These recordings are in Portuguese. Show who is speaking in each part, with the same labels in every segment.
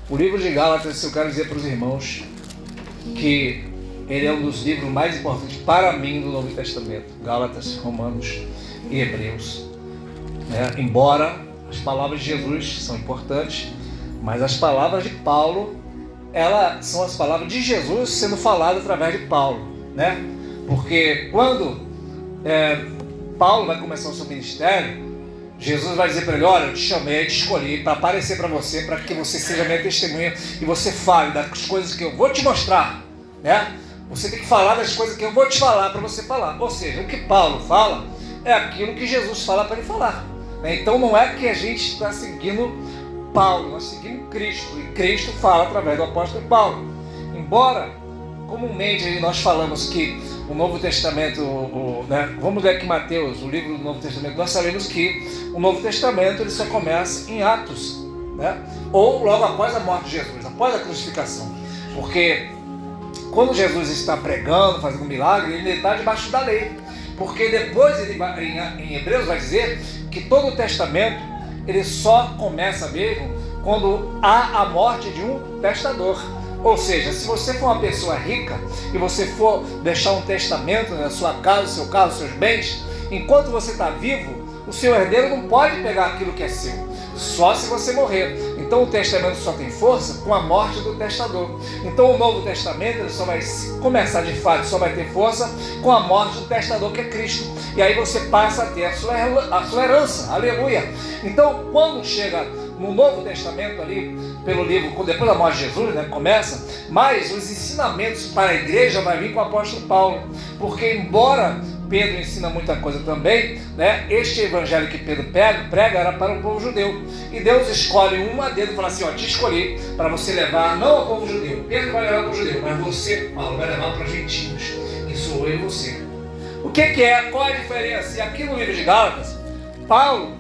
Speaker 1: O livro de Gálatas, eu quero dizer para os irmãos que ele é um dos livros mais importantes para mim do Novo Testamento. Gálatas, Romanos e Hebreus. Embora as palavras de Jesus são importantes, mas as palavras de Paulo, elas são as palavras de Jesus sendo faladas através de Paulo, né? Porque quando Paulo vai começar o seu ministério, Jesus vai dizer para ele: olha, eu te chamei, eu te escolhi para aparecer para você, para que você seja minha testemunha e você fale das coisas que eu vou te mostrar, né? Você tem que falar das coisas que eu vou te falar para você falar. Ou seja, o que Paulo fala é aquilo que Jesus fala para ele falar, né? Então não é que a gente está seguindo Paulo, nós seguimos Cristo, e Cristo fala através do apóstolo Paulo. Embora comumente nós falamos que o Novo Testamento, vamos ler aqui Mateus, o livro do Novo Testamento, nós sabemos que o Novo Testamento ele só começa em Atos, né? Ou logo após a morte de Jesus, após a crucificação, porque quando Jesus está pregando, fazendo um milagre, ele está debaixo da lei, porque depois ele vai, em Hebreus vai dizer que todo o Testamento ele só começa mesmo quando há a morte de um testador. Ou seja, se você for uma pessoa rica e você for deixar um testamento na sua casa, o seu carro, os seus bens, enquanto você está vivo, o seu herdeiro não pode pegar aquilo que é seu, só se você morrer. Então o testamento só tem força com a morte do testador. Então o Novo Testamento ele só vai começar de fato, só vai ter força com a morte do testador, que é Cristo. E aí você passa a ter a sua herança, aleluia. Então quando chega no Novo Testamento ali, pelo livro, depois da morte de Jesus, né, começa, mas os ensinamentos para a igreja vai vir com o apóstolo Paulo, porque embora Pedro ensina muita coisa também, né, este evangelho que Pedro prega era para o povo judeu, e Deus escolhe um a dedo e fala assim: ó, te escolhi para você levar não ao povo judeu, Pedro vai levar para o judeu, mas você, Paulo, vai levar para os gentios, que sou eu e você. O que é? Qual a diferença? E aqui no livro de Gálatas, Paulo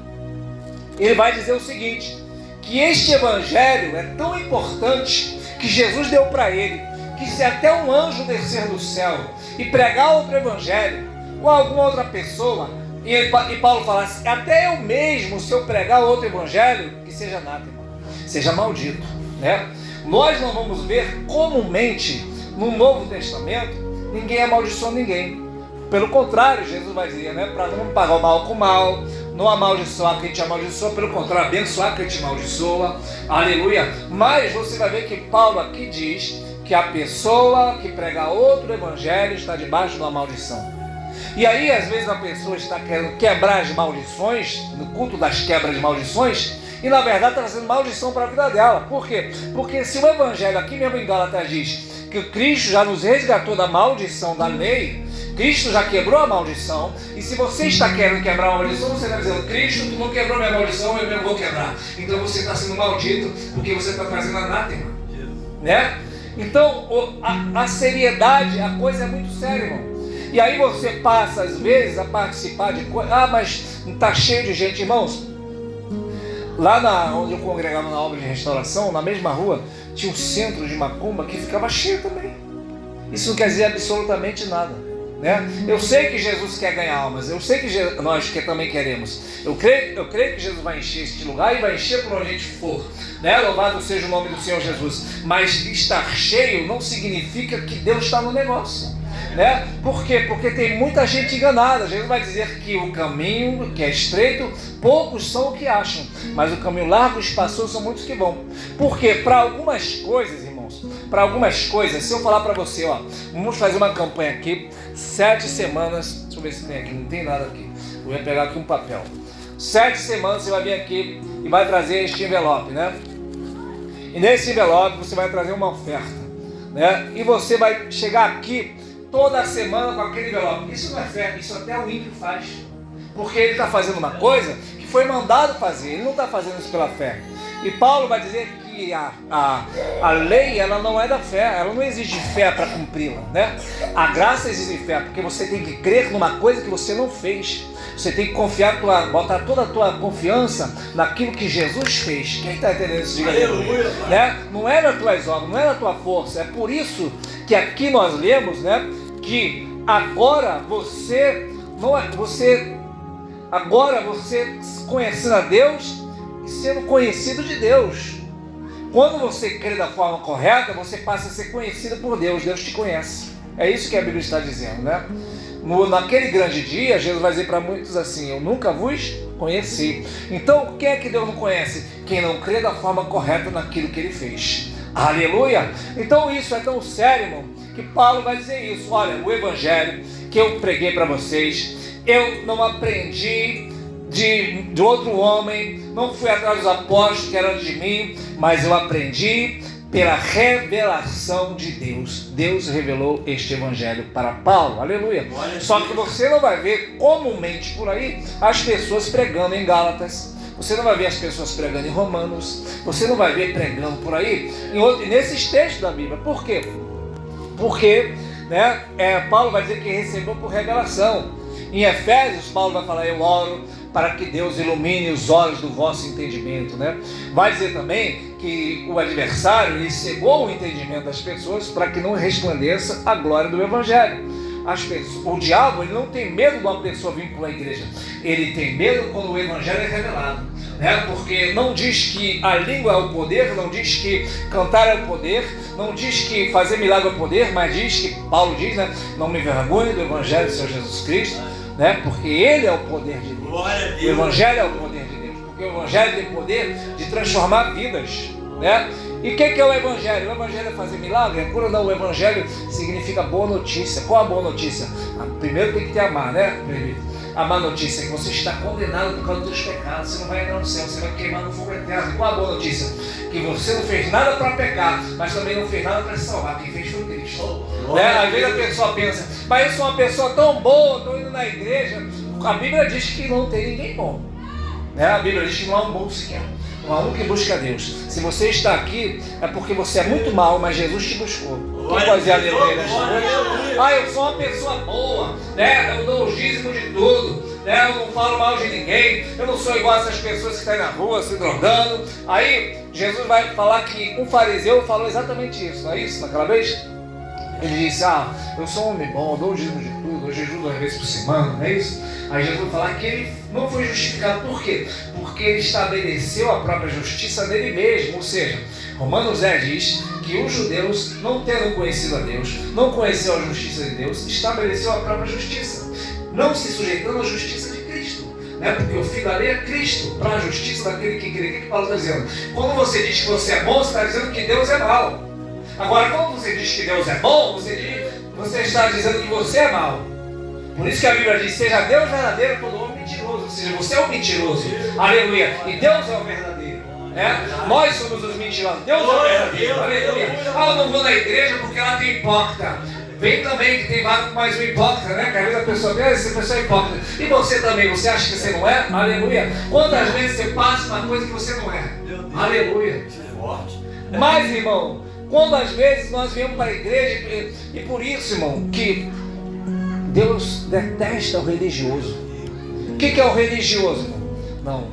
Speaker 1: ele vai dizer o seguinte, que este evangelho é tão importante que Jesus deu para ele, que se até um anjo descer do céu e pregar outro evangelho, ou alguma outra pessoa, e Paulo falasse: até eu mesmo, se eu pregar outro evangelho, que seja anátema, seja maldito, né? Nós não vamos ver comumente no Novo Testamento ninguém amaldiçoa ninguém. Pelo contrário, Jesus vai dizer, né, para não pagar o mal com o mal, não amaldiçoar quem te amaldiçoa, pelo contrário, abençoar quem te amaldiçoa, aleluia. Mas você vai ver que Paulo aqui diz que a pessoa que prega outro evangelho está debaixo de uma maldição. E aí, às vezes, a pessoa está querendo quebrar as maldições, no culto das quebras de maldições, e na verdade está fazendo maldição para a vida dela. Por quê? Porque se o evangelho aqui mesmo em Gálatas diz que o Cristo já nos resgatou da maldição da lei, Cristo já quebrou a maldição, e se você está querendo quebrar a maldição, você está dizendo: Cristo, tu não quebrou minha maldição, eu mesmo vou quebrar. Então você está sendo maldito, porque você está fazendo anátema, né? Então a seriedade, a coisa é muito séria, irmão. E aí você passa às vezes a participar de coisas, mas não está cheio de gente, irmãos. Lá onde eu congregava na obra de restauração, na mesma rua, tinha um centro de macumba que ficava cheio também. Isso não quer dizer absolutamente nada, né? Eu sei que Jesus quer ganhar almas, eu sei que nós também queremos. Eu creio que Jesus vai encher este lugar e vai encher por onde a gente for, né? Louvado seja o nome do Senhor Jesus. Mas estar cheio não significa que Deus está no negócio, né? Por quê? Porque tem muita gente enganada. Jesus vai dizer que o caminho que é estreito, poucos são o que acham, mas o caminho largo e espaçoso são muitos que vão. Porque para algumas coisas, irmãos, para algumas coisas, se eu falar para você, ó, vamos fazer uma campanha aqui, 7 semanas, deixa eu ver se tem aqui, não tem nada aqui, eu vou pegar aqui um papel. 7 semanas você vai vir aqui e vai trazer este envelope, né? E nesse envelope você vai trazer uma oferta, né? E você vai chegar aqui toda semana com aquele envelope. Isso não é fé, isso até o ímpio faz, porque ele está fazendo uma coisa que foi mandado fazer, ele não está fazendo isso pela fé. E Paulo vai dizer que a lei, ela não é da fé, ela não exige fé para cumpri-la, né? A graça exige fé, porque você tem que crer numa coisa que você não fez. Você tem que confiar, botar toda a tua confiança naquilo que Jesus fez. Quem está entendendo isso? Diga aleluia, né? Não é nas tuas obras, não é na tua força. É por isso que aqui nós lemos, né, que agora você conhecendo a Deus e sendo conhecido de Deus. Quando você crê da forma correta, você passa a ser conhecido por Deus. Deus te conhece. É isso que a Bíblia está dizendo, né? Naquele grande dia, Jesus vai dizer para muitos assim: eu nunca vos conheci. Então, quem é que Deus não conhece? Quem não crê da forma correta naquilo que Ele fez. Aleluia! Então isso é tão sério, irmão, que Paulo vai dizer isso. Olha, o evangelho que eu preguei para vocês, eu não aprendi de outro homem, não fui atrás dos apóstolos que eram antes de mim, mas eu aprendi pela revelação de Deus. Deus revelou este evangelho para Paulo, aleluia. Só que você não vai ver comumente por aí as pessoas pregando em Gálatas, você não vai ver as pessoas pregando em Romanos, você não vai ver pregando por aí nesses textos da Bíblia. Por quê? Porque Paulo vai dizer que recebeu por revelação. Em Efésios, Paulo vai falar: eu oro para que Deus ilumine os olhos do vosso entendimento, né? Vai dizer também que o adversário ele cegou o entendimento das pessoas para que não resplandeça a glória do evangelho. O diabo ele não tem medo de uma pessoa vir para a igreja, ele tem medo quando o evangelho é revelado, né? Porque não diz que a língua é o poder, não diz que cantar é o poder, não diz que fazer milagre é o poder, mas diz que, Paulo diz, né? Não me envergonhe do evangelho do Senhor Jesus Cristo, né? Porque Ele é o poder de Deus. O evangelho é o poder de Deus, porque o evangelho tem poder de transformar vidas, né? E o que é o evangelho? O evangelho é fazer milagre? É cura? Não, o evangelho significa boa notícia. Qual a boa notícia? Primeiro tem que te amar, né? A má notícia é que você está condenado por causa dos seus pecados. Você não vai entrar no céu, você vai queimar no fogo eterno. Qual a boa notícia? Que você não fez nada para pecar, mas também não fez nada para se salvar. Quem fez foi Cristo. Às vezes a pessoa pensa: mas eu sou uma pessoa tão boa, estou indo na igreja. A Bíblia diz que não tem ninguém bom, né? A Bíblia diz que não há um bom sequer. Não há um que busca a Deus. Se você está aqui, é porque você é muito mal, mas Jesus te buscou. Quem pode dizer aleluia nesta noite? Eu sou uma pessoa boa, né? Eu dou os dízimos de tudo, né? Eu não falo mal de ninguém, eu não sou igual a essas pessoas que estão aí na rua se drogando. Aí Jesus vai falar que um fariseu falou exatamente isso, não é isso? Naquela vez? Ele disse: eu sou um homem bom, eu dou o dízimo de tudo, eu jejuo 2 vezes por semana, não é isso? Aí Jesus vai falar que ele não foi justificado. Por quê? Porque ele estabeleceu a própria justiça nele mesmo. Ou seja, Romanos 10 diz que os judeus, não tendo conhecido a Deus, não conheceu a justiça de Deus, estabeleceu a própria justiça, não se sujeitando à justiça de Cristo, né? Porque o fim da lei é Cristo, para a justiça daquele que crê. O que Paulo está dizendo? Quando você diz que você é bom, você está dizendo que Deus é mau. Agora, quando você diz que Deus é bom, você está dizendo que você é mau. Por isso que a Bíblia diz: seja Deus verdadeiro, todo homem mentiroso. Ou seja, você é o mentiroso, aleluia, e Deus é o verdadeiro, né? Nós somos os mentirosos, Deus é o verdadeiro, aleluia. Eu não vou na igreja porque lá tem hipócrita. Vem também que tem mais um hipócrita, né? Que às vezes a pessoa pensa: essa pessoa é hipócrita. E você também, você acha que você não é? Aleluia. Quantas vezes você passa uma coisa que você não é? Aleluia. Mas, irmão, quantas vezes nós viemos para a igreja e por isso, irmão, que Deus detesta o religioso. O que é o religioso, irmão? Não,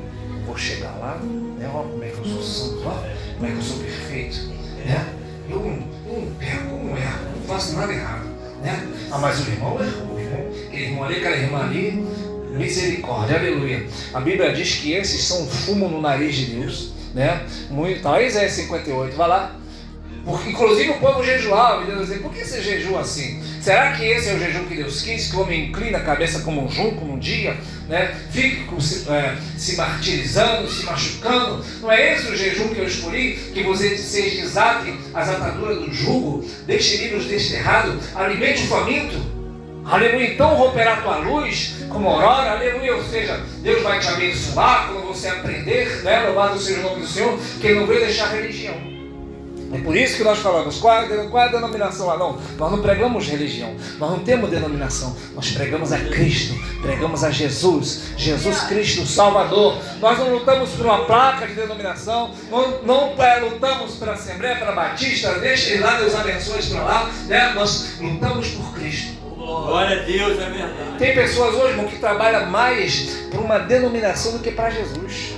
Speaker 1: vou chegar lá, né? Ó, como é que eu sou santo, ó, como é que eu sou perfeito, né? Eu não perco, não erro, não faço nada errado, né? Mas o irmão errou, aquele irmão ali, aquela irmã ali, misericórdia, aleluia. A Bíblia diz que esses são fumo no nariz de Deus, né? Tá, Isaías 58, vai lá. Porque, inclusive, o povo jejuava, e Deus dizia: por que você jejua assim? Será que esse é o jejum que Deus quis? Que o homem inclina a cabeça como um junco num dia, né? Fique se martirizando, se machucando. Não é esse o jejum que eu escolhi? Que vocês desatem as ataduras do jugo, deixe livre os desterrados, alimente o faminto. Aleluia. Então romperá a tua luz como aurora, aleluia. Ou seja, Deus vai te abençoar quando você aprender, né? Louvado seja o nome do Senhor, que Ele não veio deixar a religião. É por isso que nós falamos: qual é a denominação lá? Não, nós não pregamos religião, nós não temos denominação, nós pregamos a Cristo, pregamos a Jesus, Jesus Cristo, o Salvador. Nós não lutamos por uma placa de denominação, não lutamos pela Assembleia, pela Batista, deixa ele lá, Deus abençoe para lá, né? Nós lutamos por Cristo.
Speaker 2: Glória a Deus, é verdade.
Speaker 1: Tem pessoas hoje, irmão, que trabalham mais por uma denominação do que para Jesus.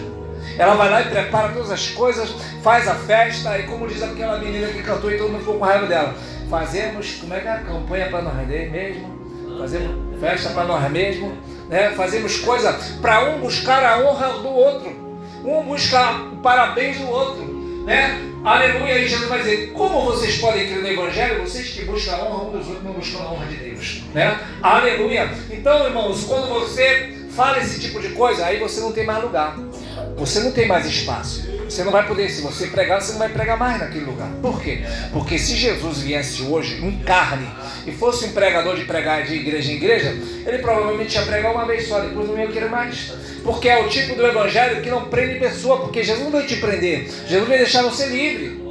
Speaker 1: Ela vai lá e prepara todas as coisas, faz a festa, e como diz aquela menina que cantou e todo mundo ficou com raiva dela: fazemos, como é que é a campanha para nós mesmo? Fazemos festa para nós mesmos, né? Fazemos coisa para um buscar a honra do outro, um buscar o parabéns do outro, né? Aleluia, e Jesus vai dizer, como vocês podem crer no Evangelho, vocês que buscam a honra um dos outros, não buscam a honra de Deus, né? Aleluia. Então, irmãos, quando você fala esse tipo de coisa, aí você não tem mais lugar, você não tem mais espaço. Você não vai poder, se você pregar, você não vai pregar mais naquele lugar. Por quê? Porque se Jesus viesse hoje em carne e fosse um pregador de pregar de igreja em igreja, ele provavelmente ia pregar uma vez só, depois não ia querer mais. Porque é o tipo do evangelho que não prende pessoa, porque Jesus não vai te prender, Jesus vai deixar você livre.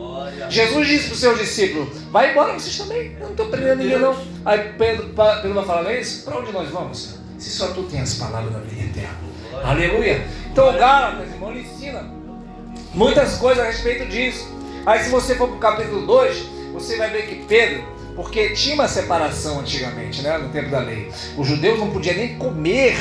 Speaker 1: Jesus disse para os seus discípulos, vai embora vocês também, eu não estou prendendo ninguém não. Aí Pedro vai falar, não é isso? Para onde nós vamos? Se só tu tens as palavras da vida eterna. Aleluia. Então o Gálatas, irmão, ele ensina muitas coisas a respeito disso. Aí se você for para o capítulo 2, você vai ver que Pedro, porque tinha uma separação antigamente, né, no tempo da lei. Os judeus não podiam nem comer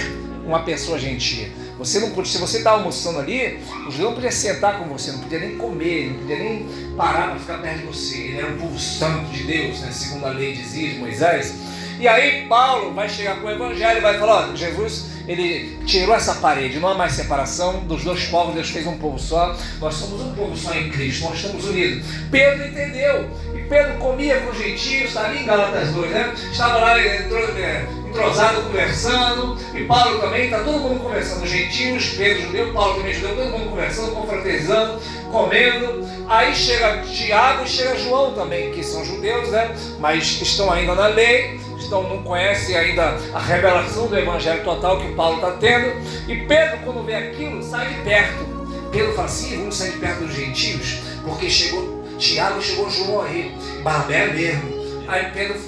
Speaker 1: uma pessoa gentia. Você não podia, se você está almoçando ali, o judeu não podia sentar com você, não podia nem comer, não podia nem parar para ficar perto de você. Ele era um povo santo de Deus, né, segundo a lei dizia de Moisés. E aí Paulo vai chegar com o evangelho e vai falar, ó, Jesus, ele tirou essa parede, não há mais separação dos dois povos, Deus fez um povo só, nós somos um povo só em Cristo, nós estamos unidos. Pedro entendeu, e Pedro comia com os gentios, está ali em Gálatas 2, né? Estava lá entrosado conversando, e Paulo também, está todo mundo conversando, os gentios, Pedro judeu, Paulo também judeu, todo mundo conversando, confraternizando, comendo. Aí chega Tiago e chega João também, que são judeus, né? Mas estão ainda na lei, não conhecem ainda a revelação do evangelho total que Paulo está tendo. E Pedro, quando vê aquilo, sai de perto. Pedro fala assim, vamos sair de perto dos gentios, porque chegou Tiago, chegou João aí, Barnabé mesmo.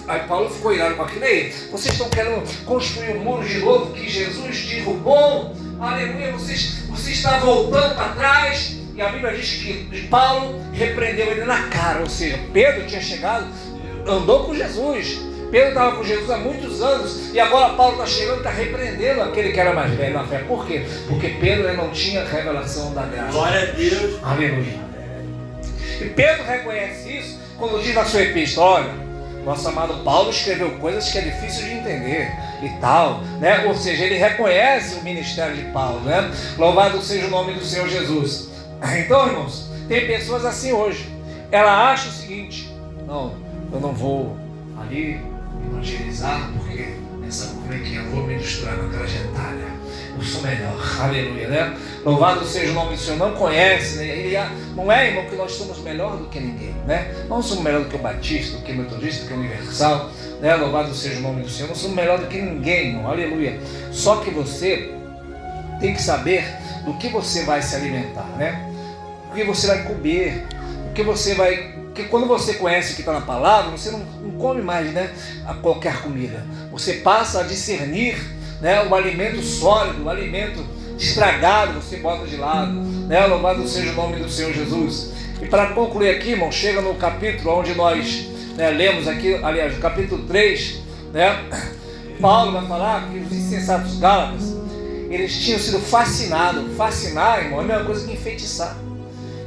Speaker 1: Aí Paulo ficou irado com aquilo aí. Vocês estão querendo construir um muro de novo que Jesus derrubou? Aleluia, vocês estão voltando para trás. E a Bíblia diz que Paulo repreendeu ele na cara. Ou seja, Pedro tinha chegado, andou com Jesus. Pedro estava com Jesus há muitos anos e agora Paulo está chegando e está repreendendo aquele que era mais velho na fé. Por quê? Porque Pedro não tinha revelação da graça.
Speaker 2: Glória a Deus.
Speaker 1: Aleluia. E Pedro reconhece isso quando diz na sua epístola, olha, nosso amado Paulo escreveu coisas que é difícil de entender e tal, né? Ou seja, ele reconhece o ministério de Paulo, né? Louvado seja o nome do Senhor Jesus. Então, irmãos, tem pessoas assim hoje. Ela acha o seguinte, não, eu não vou ali evangelizar, porque como é que eu vou me misturar na trajetória? Eu sou melhor, aleluia, né? Louvado seja o nome do Senhor, não conhece, né? Não é, irmão, que nós somos melhor do que ninguém, né? Não somos melhor do que o Batista, do que o Metodista, do que o Universal, né? Louvado seja o nome do Senhor, não somos melhor do que ninguém, irmão, aleluia. Só que você tem que saber do que você vai se alimentar, né? O que você vai comer, o que você vai... Porque quando você conhece o que está na palavra, você não come mais, né, a qualquer comida. Você passa a discernir, né, o alimento sólido, o alimento estragado, você bota de lado, né? Louvado seja o nome do Senhor Jesus. E para concluir aqui, irmão, chega no capítulo onde nós, né, lemos aqui, aliás, no capítulo 3, né, Paulo vai falar que os insensatos gálatas, eles tinham sido fascinados. Fascinar, irmão, é a mesma coisa que enfeitiçar.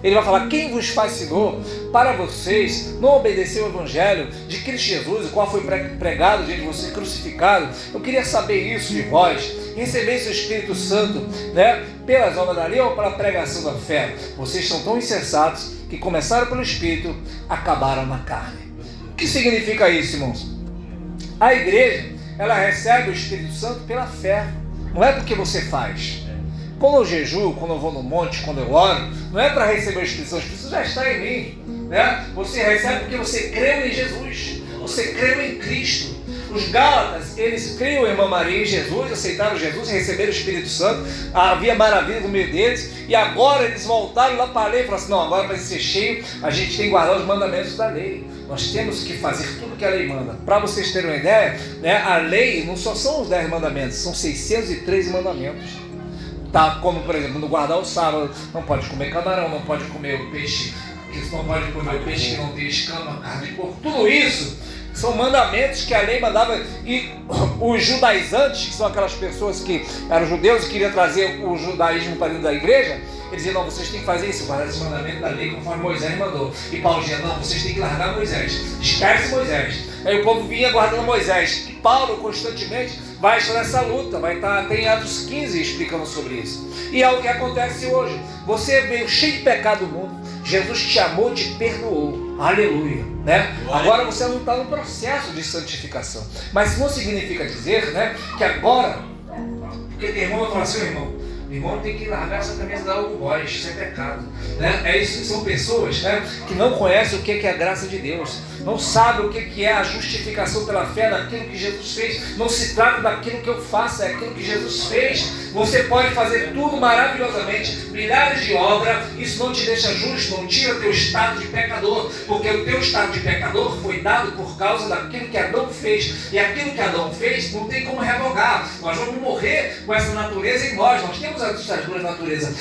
Speaker 1: Ele vai falar, quem vos fascinou para vocês não obedecer o evangelho de Cristo Jesus, o qual foi pregado diante de vocês, crucificado? Eu queria saber isso de vós. Recebesse o Espírito Santo, né, pelas obras da lei ou pela pregação da fé? Vocês são tão insensatos que começaram pelo Espírito, acabaram na carne. O que significa isso, irmãos? A igreja, ela recebe o Espírito Santo pela fé, não é porque você faz. Quando eu jejuo, quando eu vou no monte, quando eu oro, não é para receber o Espírito Santo, o Espírito Santo já está em mim, né? Você recebe porque você creu em Jesus, você creu em Cristo. Os Gálatas, eles criam em Irmã Maria em Jesus, aceitaram Jesus, receberam o Espírito Santo, havia maravilha no meio deles, e agora eles voltaram lá para a lei e falaram assim, não, agora para ser cheio, a gente tem que guardar os mandamentos da lei. Nós temos que fazer tudo que a lei manda. Para vocês terem uma ideia, né, a lei não só são os 10 mandamentos, são 613 mandamentos. Tá, como por exemplo, no guardar o sábado, não pode comer camarão, não pode comer o peixe, não pode comer o peixe que não tem escama, carne de porco. Tudo isso são mandamentos que a lei mandava. E os judaizantes, que são aquelas pessoas que eram judeus e queriam trazer o judaísmo para dentro da igreja, eles diziam, não, vocês têm que fazer isso, guardar esse mandamento da lei conforme Moisés mandou. E Paulo dizia, não, vocês têm que largar Moisés, disperse Moisés. Aí o povo vinha guardando Moisés. E Paulo constantemente vai estar nessa luta, vai estar, tem Atos 15 explicando sobre isso. E é o que acontece hoje. Você veio cheio de pecado no mundo, Jesus te amou, te perdoou. Aleluia. Né? Agora você não está no processo de santificação. Mas isso não significa dizer, né, que agora, porque tem irmão que fala assim, o irmão tem que largar essa camisa da algoz, isso é pecado. Né? É isso, são pessoas, né, que não conhecem o que é a graça de Deus, não sabem o que é a justificação pela fé daquilo que Jesus fez. Não se trata daquilo que eu faço, é aquilo que Jesus fez. Você pode fazer tudo maravilhosamente, milhares de obras, isso não te deixa justo, não tira teu estado de pecador, porque o teu estado de pecador foi dado por causa daquilo que Adão fez, e aquilo que Adão fez não tem como revogar. Nós vamos morrer com essa natureza em nós temos essas duas naturezas.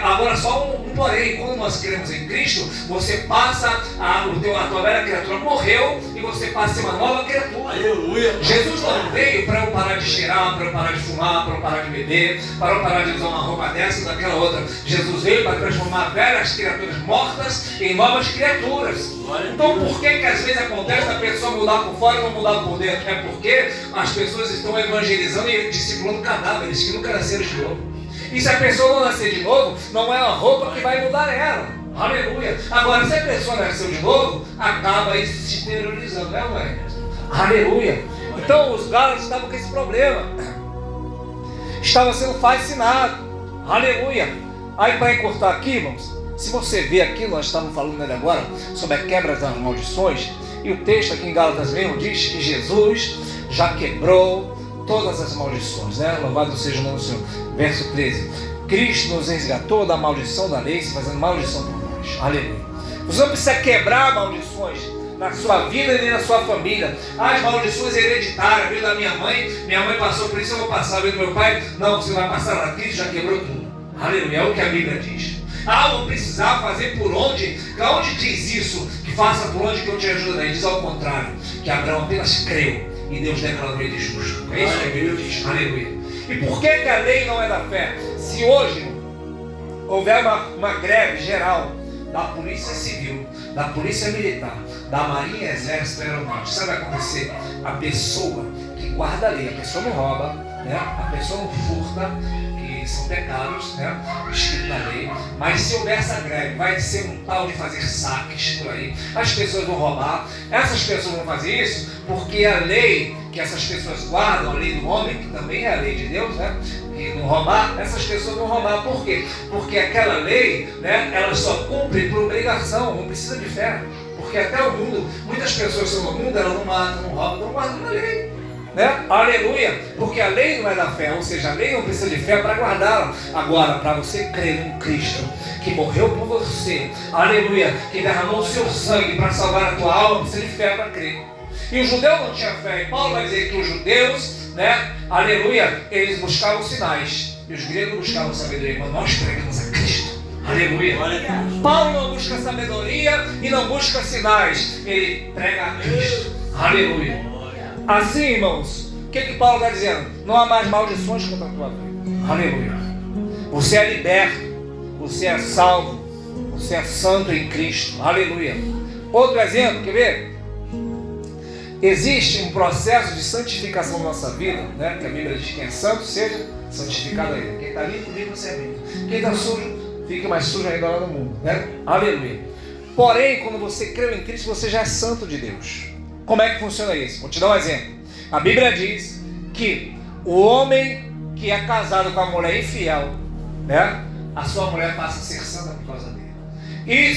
Speaker 1: Agora só um porém, quando nós cremos em Cristo, você passa, a tua velha criatura morreu e você passa a ser uma nova criatura.
Speaker 2: Aleluia.
Speaker 1: Jesus não veio para eu parar de cheirar, para eu parar de fumar, para eu parar de beber, para eu parar de usar uma roupa dessa ou daquela outra. Jesus veio para transformar velhas criaturas mortas em novas criaturas. Então por que às vezes acontece a pessoa mudar por fora e não mudar por dentro? É porque as pessoas estão evangelizando e discipulando cadáveres que nunca nasceram de novo. E se a pessoa não nascer de novo, não é a roupa que vai mudar ela. Aleluia. Agora, se a pessoa nasceu de novo, acaba isso se interiorizando, né, mãe? Aleluia. Então, os gálatas estavam com esse problema. Estavam sendo fascinados. Aleluia. Aí, para encurtar aqui, irmãos, se você ver aqui, nós estamos falando nele agora, sobre a quebra das maldições, e o texto aqui em Gálatas mesmo diz que Jesus já quebrou todas as maldições, né? Louvado seja o nome do Senhor. Verso 13. Cristo nos resgatou da maldição da lei, se fazendo maldição por nós. Aleluia. Você não precisa quebrar maldições na sua vida nem na sua família. As maldições hereditárias, veio da minha mãe passou por isso, eu vou passar, veio do meu pai. Não, você vai passar lá, Cristo já quebrou tudo. Aleluia, é o que a Bíblia diz. Vou precisar fazer por onde? Onde diz isso? Que faça por onde que eu te ajudo. Ele diz ao contrário, que Abraão apenas creu e Deus declarou ele justo. É isso que a Bíblia diz. Aleluia. E por que a lei não é da fé? Se hoje houver uma greve geral da Polícia Civil, da Polícia Militar, da Marinha, Exército e Aeronáutica, sabe o que vai acontecer? A pessoa que guarda a lei, a pessoa não rouba, né? A pessoa não furta, que são pecados, né? Escrito na lei. Mas se houver essa greve, vai ser um tal de fazer saques por aí. As pessoas vão roubar. Essas pessoas vão fazer isso porque a lei que essas pessoas guardam, a lei do homem, que também é a lei de Deus, né? E não roubar, essas pessoas vão roubar. Por quê? Porque aquela lei, né, ela só cumpre por obrigação, não precisa de fé. Porque até o mundo, muitas pessoas que estão no mundo, elas não matam, não roubam, estão guardando a lei. Né? Aleluia, porque a lei não é da fé, ou seja, a lei não precisa de fé para guardá-la. Agora, para você crer em Cristo, que morreu por você, aleluia, que derramou o seu sangue para salvar a tua alma, precisa de fé para crer. E o judeu não tinha fé, e Paulo vai dizer que os judeus, né, aleluia, eles buscavam sinais, e os gregos buscavam sabedoria, mas nós pregamos a Cristo. Aleluia. Paulo não busca sabedoria e não busca sinais, ele prega a Cristo. Aleluia. Assim, irmãos, o que Paulo está dizendo? Não há mais maldições contra a tua vida. Aleluia. Você é liberto, você é salvo, você é santo em Cristo. Aleluia. Outro exemplo, quer ver? Existe um processo de santificação na nossa vida, né? Que a Bíblia diz que quem é santo seja santificado ainda. Quem está limpo, limpo se é limpo. Quem está sujo, fica mais sujo ainda lá no mundo, né? Aleluia. Porém, quando você creu em Cristo, você já é santo de Deus. Como é que funciona isso? Vou te dar um exemplo. A Bíblia diz que o homem que é casado com a mulher infiel, né? A sua mulher passa a ser santa por causa dele. E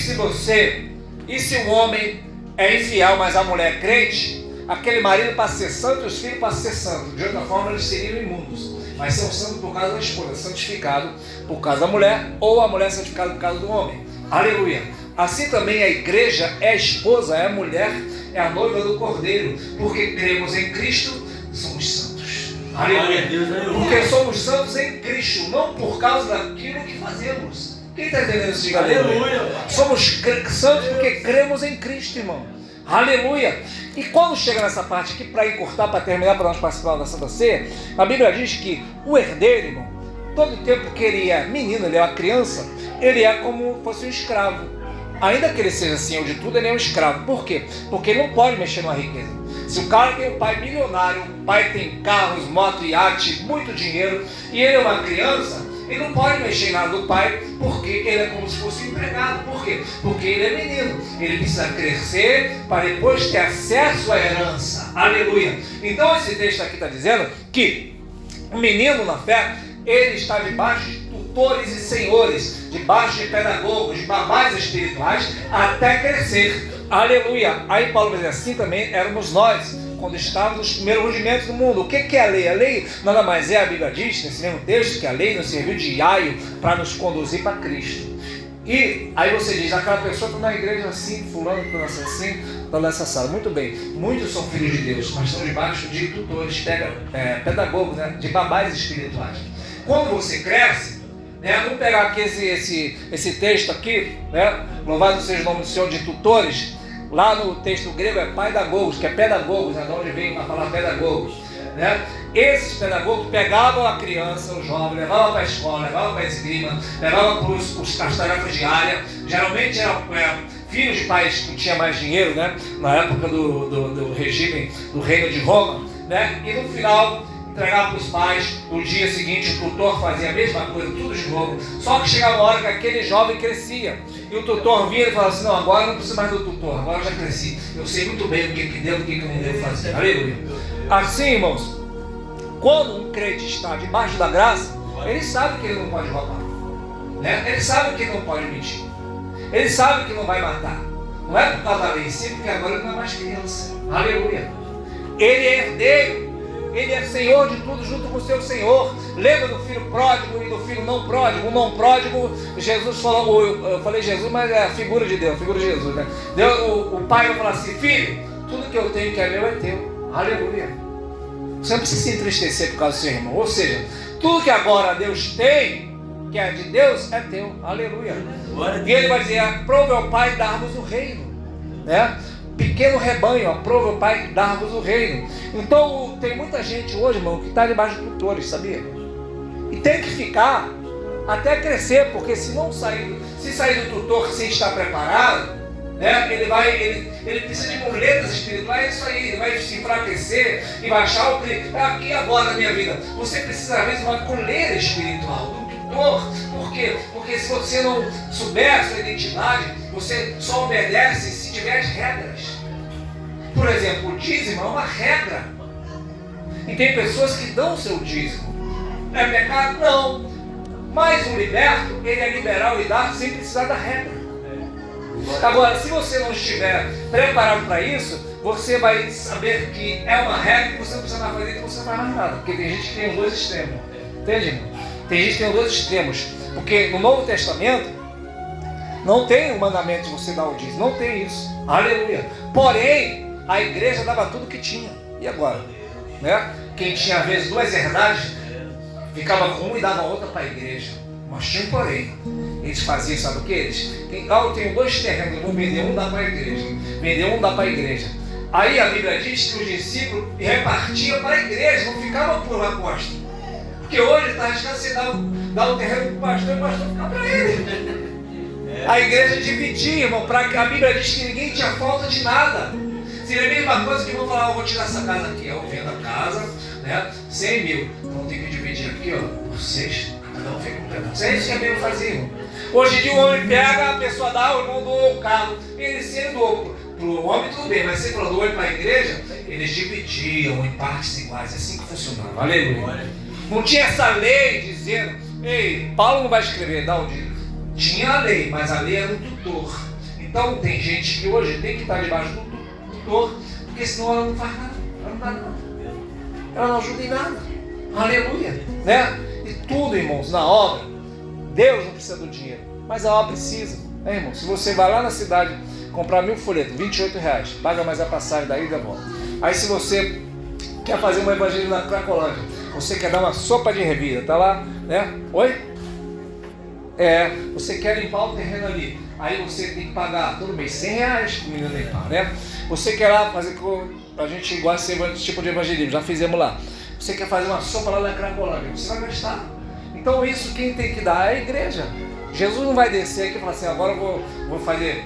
Speaker 1: se o homem é infiel, mas a mulher é crente, aquele marido passa a ser santo e os filhos passam a ser santos. De outra forma, eles seriam imundos. Mas são santos por causa da esposa, santificado por causa da mulher, ou a mulher santificada por causa do homem. Aleluia. Assim também a igreja é a esposa, é a mulher, é a noiva do Cordeiro, porque cremos em Cristo, somos santos. Aleluia. Porque somos santos em Cristo, não por causa daquilo que fazemos. Quem está entendendo isso? Diga aleluia. Somos santos porque cremos em Cristo, irmão. Aleluia. E quando chega nessa parte aqui, para encurtar, para terminar, para nós participar da Santa Ceia, a Bíblia diz que o herdeiro, irmão, todo o tempo que ele é menino, ele é uma criança, ele é como fosse um escravo. Ainda que ele seja senhor de tudo, ele é um escravo. Por quê? Porque ele não pode mexer numa riqueza. Se o cara tem um pai milionário, o pai tem carros, moto, iate, muito dinheiro, e ele é uma criança, Ele não pode mexer em nada do pai, porque ele é como se fosse um empregado. Por quê? Porque ele é menino. Ele precisa crescer para depois ter acesso à herança. Aleluia. Então esse texto aqui está dizendo que o menino na fé, ele está debaixo de tutores e senhores, debaixo de pedagogos, de babás espirituais, até crescer. Aleluia. Aí Paulo vai dizer, assim também éramos nós, quando estávamos nos primeiros rudimentos do mundo. O que é a lei? A lei nada mais é, a Bíblia diz nesse mesmo texto, que a lei nos serviu de aio para nos conduzir para Cristo. E aí você diz, aquela pessoa está na igreja assim, fulano está assim, está nessa sala. Muito bem, muitos são filhos de Deus, mas estão debaixo de tutores, pedagogos, né, de babás espirituais. Quando você cresce, né, vamos pegar aqui esse texto aqui, né, louvado seja o nome do Senhor, de tutores. Lá no texto grego é paidagogos, que é pedagogos, né, de onde vem a palavra pedagogos, né? Esses pedagogos pegavam a criança, o jovem, levavam para a escola, levavam para a esgrima, levavam para as tarefas diárias. Geralmente eram filhos de pais que tinham mais dinheiro, né? Na época do regime do reino de Roma, né? E no final entregava para os pais. No dia seguinte o tutor fazia a mesma coisa, tudo de novo. Só que chegava uma hora que aquele jovem crescia. E o tutor vinha e falava assim, não, agora eu não preciso mais do tutor, agora eu já cresci. Eu sei muito bem o que devo e o que não devo fazer. Aleluia. Assim, irmãos, quando um crente está debaixo da graça, ele sabe que ele não pode roubar, né? Ele sabe que ele não pode mentir. Ele sabe que não vai matar. Não é por causa da lei, sim, porque agora ele não é mais criança. Aleluia. Ele é herdeiro. Ele é senhor de tudo junto com o seu senhor. Lembra do filho pródigo e do filho não pródigo? O não pródigo, Jesus falou, eu falei Jesus, mas é a figura de Deus, a figura de Jesus, né? O pai vai falar assim, filho, tudo que eu tenho que é meu é teu. Aleluia. Você não precisa se entristecer por causa do seu irmão. Ou seja, tudo que agora Deus tem, que é de Deus, é teu. Aleluia. E ele vai dizer, aprove ao Pai dar-vos o reino, né? Pequeno rebanho, aprove ao Pai dar-vos o reino. Então tem muita gente hoje, irmão, que está debaixo de tutores, sabia? E tem que ficar até crescer, porque se sair do tutor sem estar preparado, né, ele precisa de muletas espirituais, é isso aí, ele vai se enfraquecer e vai achar o que aqui agora na minha vida. Você precisa às vezes de uma coleira espiritual, do tutor. Por quê? Porque se você não souber a sua identidade, você só obedece se tiver as regras. Por exemplo, o dízimo é uma regra. E tem pessoas que dão o seu dízimo. É pecado? Não. Mas o liberto, ele é liberal e dá sem precisar da regra. Agora, se você não estiver preparado para isso, você vai saber que é uma regra que você não precisa mais fazer, que você não faz mais nada. Porque tem gente que tem os dois extremos. Entende, irmão? Tem gente que tem os dois extremos. Porque no Novo Testamento não tem o mandamento de você dar o dízimo. Não tem isso. Aleluia. Porém, a igreja dava tudo que tinha. E agora? Né? Quem tinha às vezes duas herdades, ficava com uma e dava outra para a igreja. Mas tinha um porém. Eles faziam, sabe o que eles? Eu tenho dois terrenos, vou vender um, dá para a igreja. Vender um, dá para a igreja. Aí a Bíblia diz que os discípulos repartiam para a igreja, não ficavam por apóstolo. Porque hoje está arriscado você dar o terreno para o pastor e o pastor ficar para ele. A igreja dividia, irmão, para que a Bíblia diz que ninguém tinha falta de nada. Seria a mesma coisa que vão falar, eu vou tirar essa casa aqui, eu vendo a casa, né, 100 mil. Então tem que dividir aqui, ó, por 6, cada um fica com um pedaço. É isso que a Bíblia fazia, irmão. Hoje em dia o homem pega, a pessoa dá, o irmão doou o carro. Ele sempre doou. Para o homem tudo bem, mas você falou doou para a igreja, eles dividiam em partes iguais, é assim que funcionava. Aleluia. Não tinha essa lei dizendo, ei, Paulo não vai escrever, dá o dízimo. Tinha a lei, mas a lei era um tutor. Então tem gente que hoje tem que estar debaixo do tutor, porque senão ela não faz nada, ela não dá nada, ela não ajuda em nada. Aleluia, né? E tudo, irmãos, na obra, Deus não precisa do dinheiro, mas a obra precisa, né, irmão? Se você vai lá na cidade comprar 1000 folhetos, R$28, paga mais a passagem daí e da volta. Aí se você quer fazer um evangelho na Cracolândia, você quer dar uma sopa de revira, tá lá, né? Oi? Você quer limpar o terreno ali, aí você tem que pagar todo mês R$100 para o menino limpar, né? Você quer lá fazer, a gente gosta desse tipo de evangelismo, já fizemos lá. Você quer fazer uma sopa lá na Cracolândia, você vai gastar. Então isso quem tem que dar é a igreja. Jesus não vai descer aqui e falar assim, agora eu vou fazer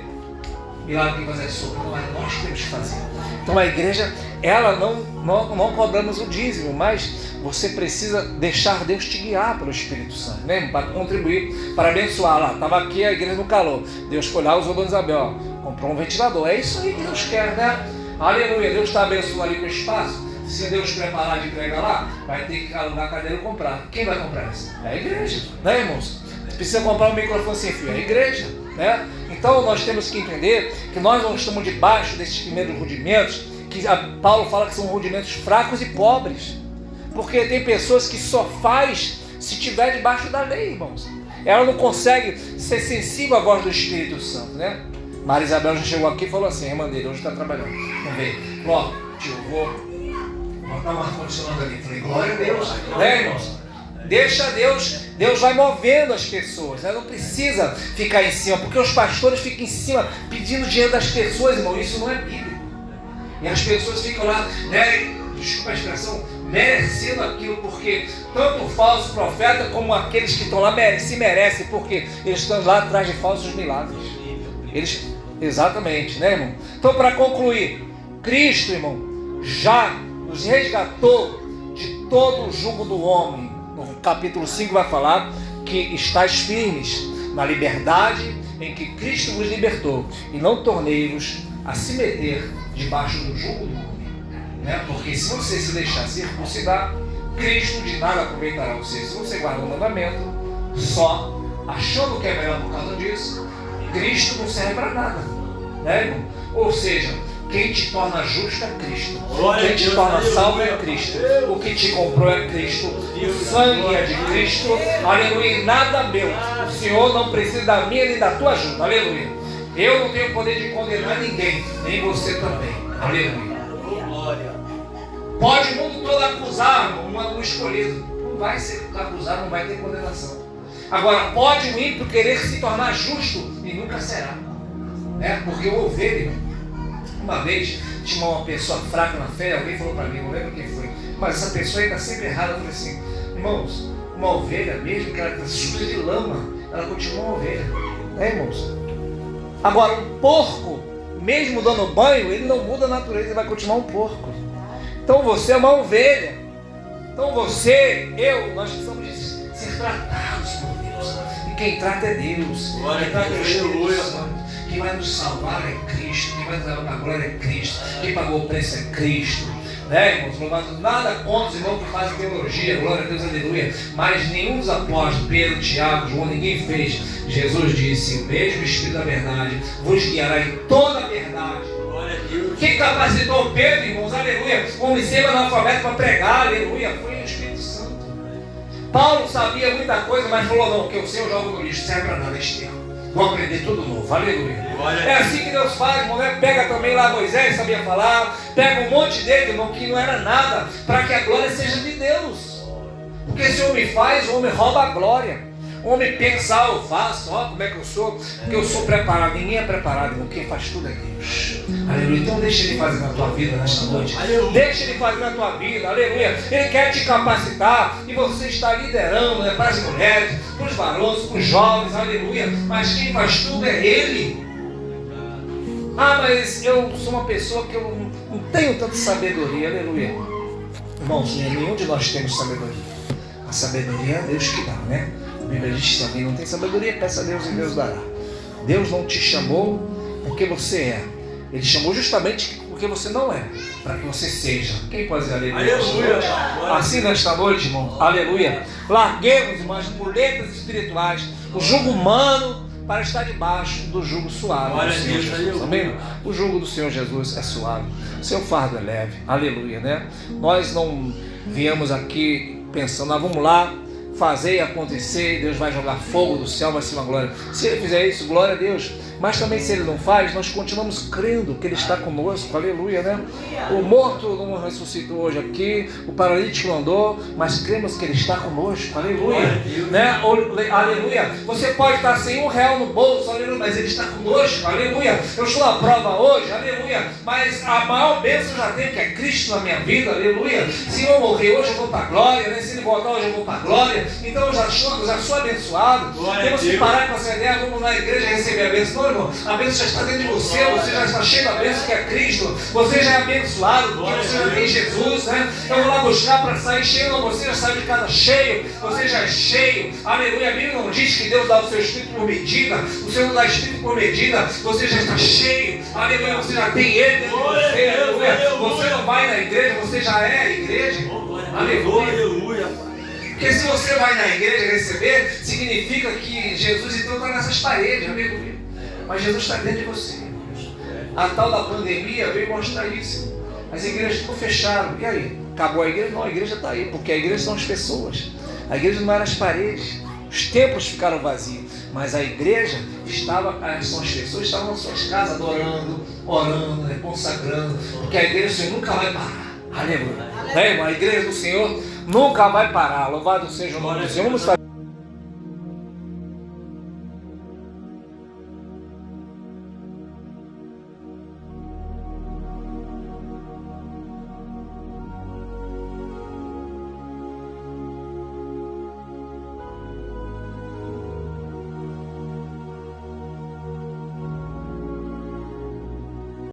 Speaker 1: ir lá alguém fazer sopa. Não, é nós que temos que fazer. Então a igreja, ela não cobramos o dízimo, mas você precisa deixar Deus te guiar pelo Espírito Santo, né? Para contribuir, para abençoar. Lá, estava aqui a igreja no calor. Deus foi lá, usou Dona Isabel, ó, comprou um ventilador. É isso aí que Deus quer, né? Aleluia. Deus está abençoando ali com o espaço. Se Deus preparar de pregar lá, vai ter que alugar a cadeira e comprar. Quem vai comprar isso? É a igreja, né, irmãos? Precisa comprar um microfone sem fio, é a igreja, né? Então nós temos que entender que nós não estamos debaixo desses primeiros rudimentos, que Paulo fala que são rudimentos fracos e pobres, porque tem pessoas que só faz se estiver debaixo da lei, irmãos. Ela não consegue ser sensível à voz do Espírito Santo, né? Maria Isabel já chegou aqui e falou assim: irmã dele, hoje está trabalhando, não veio. Ó, tio, vou botar um ar-condicionado ali. Falei, glória a Deus, né, irmãos? Deixa Deus vai movendo as pessoas, né? Não precisa ficar em cima, porque os pastores ficam em cima pedindo dinheiro das pessoas, irmão, isso não é bíblico. E as pessoas ficam lá, né, desculpa a expressão, merecendo aquilo, porque tanto o falso profeta como aqueles que estão lá se merecem, porque eles estão lá atrás de falsos milagres. Eles, exatamente, né, irmão? Então, para concluir, Cristo, irmão, já nos resgatou de todo o jugo do homem. No capítulo 5 vai falar que estáis firmes na liberdade em que Cristo vos libertou, e não tornei-vos a se meter debaixo do jugo do homem, né? Porque se você se deixar circuncidar, Cristo de nada aproveitará você. Se você guarda o mandamento só achando que é melhor por causa disso, Cristo não serve para nada, né, irmão? Ou seja, quem te torna justo é Cristo. Quem te torna salvo é Cristo. O que te comprou é Cristo. O sangue é de Cristo. Aleluia. E nada meu. O Senhor não precisa da minha nem da tua ajuda. Aleluia. Eu não tenho poder de condenar ninguém, nem você também. Aleluia. Pode o mundo todo acusar um escolhido. Não vai ser acusado, não vai ter condenação. Agora, pode o ímpio querer se tornar justo e nunca será. Né? Porque o ovelho, uma vez, tinha uma pessoa fraca na fé, alguém falou para mim, não lembro quem foi, mas essa pessoa está sempre errada. Eu falei assim, irmãos, uma ovelha, mesmo que ela está suja de lama, ela continua uma ovelha, né, irmãos? Agora, um porco, mesmo dando banho, ele não muda a natureza, ele vai continuar um porco. Então você é uma ovelha. Então você, nós precisamos ser tratados por Deus. E quem trata é Deus. Quem trata é o Espírito Santo. Quem vai nos salvar é Cristo. Quem vai nos levar para a glória é Cristo. Quem pagou o preço é Cristo. Né, irmãos? Louvado, nada contra os irmãos que fazem teologia, glória a Deus, aleluia. Mas nenhum dos apóstolos, Pedro, Tiago, João, ninguém fez. Jesus disse: o mesmo Espírito da verdade vos guiará em toda a verdade. Glória a Deus. Quem capacitou Pedro, irmãos, aleluia, como ser analfabeto para pregar, aleluia, foi o Espírito Santo. Paulo sabia muita coisa, mas falou: não, que eu sei, eu jogo no lixo, serve para nada, este tempo. Vou aprender tudo novo, aleluia. É assim que Deus faz, irmão, né? Pega também lá Moisés, sabia falar, pega um monte dele, irmão, que não era nada, para que a glória seja de Deus. Porque se o homem faz, o homem rouba a glória. O homem pensa, eu faço, ó, como é que eu sou, porque eu sou preparado. Ninguém é preparado, irmão, quem faz tudo é Deus. Aleluia. Então deixa Ele fazer na tua vida nesta noite. Aleluia. Deixa Ele fazer na tua vida, aleluia. Ele quer te capacitar e você está liderando, né, para as mulheres, para os varões, para os jovens, aleluia. Mas quem faz tudo é Ele. Ah, mas eu sou uma pessoa que eu não tenho tanta sabedoria, aleluia. Irmãos, nenhum de nós temos sabedoria. A sabedoria é Deus que dá, né? A Bíblia diz que também não tem sabedoria, peça a Deus e Deus dará. Deus não te chamou porque você é. Ele chamou justamente porque você não é, para que você seja. Quem pode dizer aleluia? Aleluia. Assim nesta noite, irmão, aleluia. Larguemos, irmãos, muletas espirituais, o jugo humano, para estar debaixo do jugo suave do Senhor Jesus. Amém? O jugo do Senhor Jesus é suave, o seu fardo é leve. Aleluia, né? Nós não viemos aqui pensando, vamos lá, fazer e acontecer, Deus vai jogar fogo do céu, vai ser uma glória. Se Ele fizer isso, glória a Deus. Mas também se Ele não faz, nós continuamos crendo que Ele está conosco, aleluia, né? O morto não ressuscitou hoje aqui, o paralítico não andou, mas cremos que Ele está conosco, aleluia, né? Aleluia. Você pode estar sem R$1 no bolso, aleluia, mas Ele está conosco, aleluia. Eu estou à prova hoje, aleluia, mas a maior bênção eu já tenho, que é Cristo na minha vida, aleluia. Se eu morrer hoje, eu vou para a glória, né? Se Ele voltar hoje, eu vou para a glória. Então eu já sou abençoado. Temos que parar com essa ideia, vamos na igreja receber a bênção. irmão. A bênção já está dentro de você. Você já está cheio da bênção que é Cristo. Você já é abençoado, porque você já tem Jesus, né? Eu vou lá buscar para sair cheio. Não, você já sai de casa cheio. Você já é cheio. Aleluia. A Bíblia não diz que Deus dá o seu espírito por medida. O Senhor não dá espírito por medida. Você já está cheio. Aleluia. Você já tem Ele dentro de você. Aleluia. Você não vai na igreja, você já é a igreja. Aleluia. Porque se você vai na igreja receber, significa que Jesus então está nessas paredes, aleluia. Mas Jesus está dentro de você. A tal da pandemia veio mostrar isso. As igrejas ficam fechadas. E aí? Acabou a igreja? Não, a igreja está aí, porque a igreja são as pessoas. A igreja não era as paredes. Os templos ficaram vazios. Mas a igreja estava, são as pessoas estavam nas suas casas adorando, orando, consagrando. Porque a igreja do Senhor nunca vai parar. Aleluia. A igreja do Senhor nunca vai parar. Louvado seja o nome do Senhor. Vamos fazer.